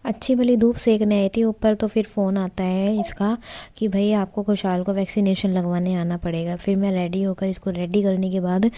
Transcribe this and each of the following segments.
अच्छी भली धूप सेकने आई थी ऊपर, तो फिर फ़ोन आता है इसका कि भाई आपको खुशहाल को वैक्सीनेशन लगवाने आना पड़ेगा। फिर मैं रेडी होकर इसको रेडी करने के बाद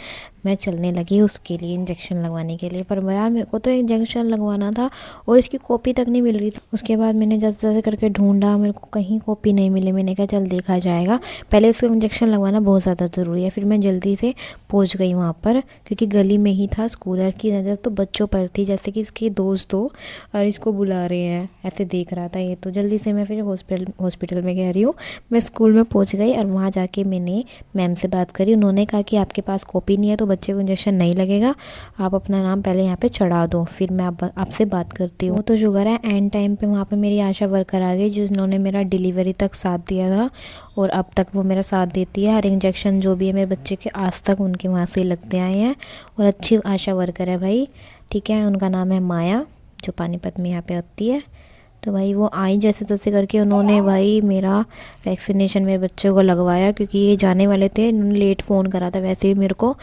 मैं चलने लगी उसके लिए, इंजेक्शन लगवाने के लिए। पर यार मेरे को तो इंजेक्शन लगवाना था और इसकी कॉपी तक नहीं मिल रही थी। उसके बाद मैंने जैसे तैसे करके ढूंढा, मेरे को कहीं कॉपी नहीं मिली। मैंने कहा चल देखा जाएगा, पहले इसको इंजेक्शन लगवाना बहुत ज़्यादा ज़रूरी है। फिर मैं जल्दी से पहुँच गई वहाँ पर, क्योंकि गली में ही था स्कूल। की नज़र तो बच्चों पर थी, जैसे कि इसके दोस्त हो और इसको बुला रहे हैं, ऐसे देख रहा था ये। तो जल्दी से मैं फिर हॉस्पिटल में कह रही हूँ, मैं स्कूल में पहुँच गई और वहाँ जाके मैंने मैम से बात करी। उन्होंने कहा कि आपके पास कॉपी नहीं है तो बच्चे को इंजेक्शन नहीं लगेगा, आप अपना नाम पहले यहाँ पे चढ़ा दो, फिर मैं आपसे बात करती हूँ। तो शुगर है एंड टाइम पे वहाँ पे मेरी आशा वर्कर आ गई, जिन्होंने मेरा डिलीवरी तक साथ दिया था और अब तक वो मेरा साथ देती है। हर इंजेक्शन जो भी है मेरे बच्चे के आज तक उनके वहाँ से लगते आए हैं और अच्छी आशा वर्कर है भाई, ठीक है। उनका नाम है माया, जो पानीपत में यहाँ पे आती है। तो भाई वो आई जैसे तैसे करके, उन्होंने भाई मेरा वैक्सीनेशन मेरे बच्चों को लगवाया, क्योंकि ये जाने वाले थे। इन्होंने लेट फ़ोन करा था वैसे भी मेरे को,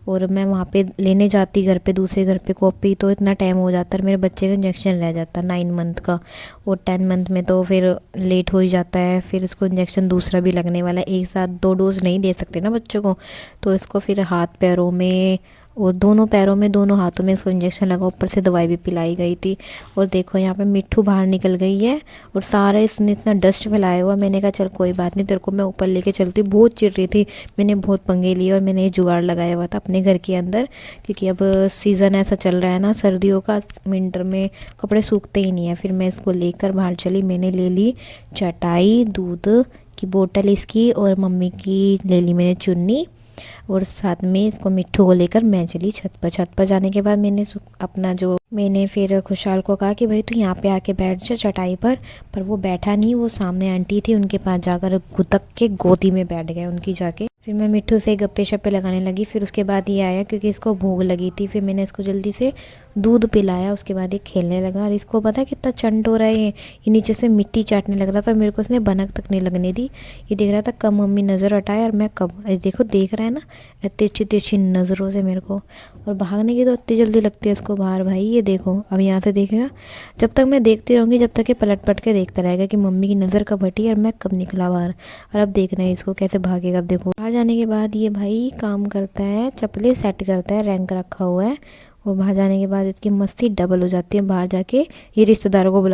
और मैं वहाँ पे लेने जाती घर पे, दूसरे घर पे कॉपी, तो इतना टाइम हो जाता और मेरे बच्चे का इंजेक्शन रह जाता 9 मंथ का। और 10 मंथ में तो फिर लेट हो ही जाता है। फिर इसको इंजेक्शन दूसरा भी लगने वाला है, एक साथ 2 डोज नहीं दे सकते ना बच्चों को। तो इसको फिर हाथ पैरों में और दोनों पैरों में, दोनों हाथों में इसको इंजेक्शन लगा, ऊपर से दवाई भी पिलाई गई थी। और देखो यहाँ पे मिट्ठू बाहर निकल गई है और सारा इसने इतना डस्ट फैलाया हुआ। मैंने कहा चल कोई बात नहीं, तेरे को मैं ऊपर लेके चलती हूँ। बहुत चिढ़ रही थी, मैंने बहुत पंगे लिए और मैंने ये जुगाड़ लगाया हुआ था अपने घर के अंदर, क्योंकि अब सीज़न ऐसा चल रहा है ना सर्दियों का, विंटर में कपड़े सूखते ही नहीं है। फिर मैं इसको लेकर बाहर चली। मैंने ले ली चटाई, दूध की बोतल इसकी, और मम्मी की ले ली मैंने चुन्नी, और साथ में इसको मिट्ठू को लेकर मैं चली छत पर। छत पर जाने के बाद मैंने फिर खुशहाल को कहा कि भाई तू यहाँ पे आके बैठ जा चटाई पर वो बैठा नहीं। वो सामने आंटी थी, उनके पास जाकर गुतक के गोदी में बैठ गया उनकी जाके। फिर मैं मिट्ठू से गप्पे शप्पे लगाने लगी। फिर उसके बाद ये आया, क्योंकि इसको भूख लगी थी। फिर मैंने इसको जल्दी से दूध पिलाया। उसके बाद ये खेलने लगा, और इसको पता है कितना चंट हो रहा है ये नीचे से मिट्टी चाटने लग रहा था। मेरे को इसने भनक तक नहीं लगने दी। ये देख रहा था कब मम्मी नज़र हटाए और मैं कब। देखो देख रहा है ना तिरछी तिरछी नज़रों से मेरे को, और भागने की तो इतनी जल्दी लगती है इसको बाहर भाई। ये देखो अब यहाँ से देखेगा, जब तक मैं देखती रहूँगी जब तक ये पलट पलट के देखता रहेगा कि मम्मी की नज़र कब हटी और मैं कब निकला बाहर। और अब देखना है इसको कैसे भागेगा। अब देखो बाहर जाने के बाद ये भाई काम करता है, चप्पलें सेट करता है, रैंक रखा हुआ है। और बाहर जाने के बाद इसकी मस्ती डबल हो जाती है। बाहर जाके ये रिश्तेदारों को